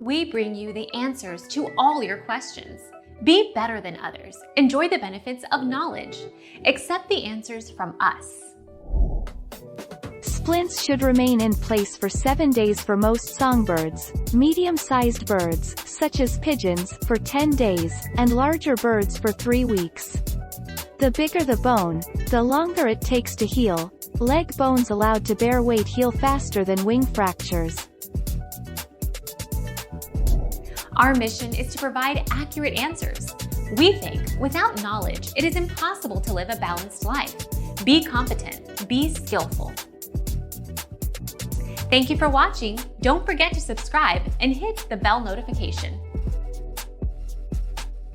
We bring you the answers to all your questions. Be better than others. Enjoy the benefits of knowledge. Accept the answers from us. Splints should remain in place for 7 days for most songbirds, medium-sized birds, such as pigeons, for 10 days, and larger birds for 3 weeks. The bigger the bone, the longer it takes to heal. Leg bones allowed to bear weight heal faster than wing fractures. Our mission is to provide accurate answers. We think without knowledge, it is impossible to live a balanced life. Be competent, be skillful. Thank you for watching. Don't forget to subscribe and hit the bell notification.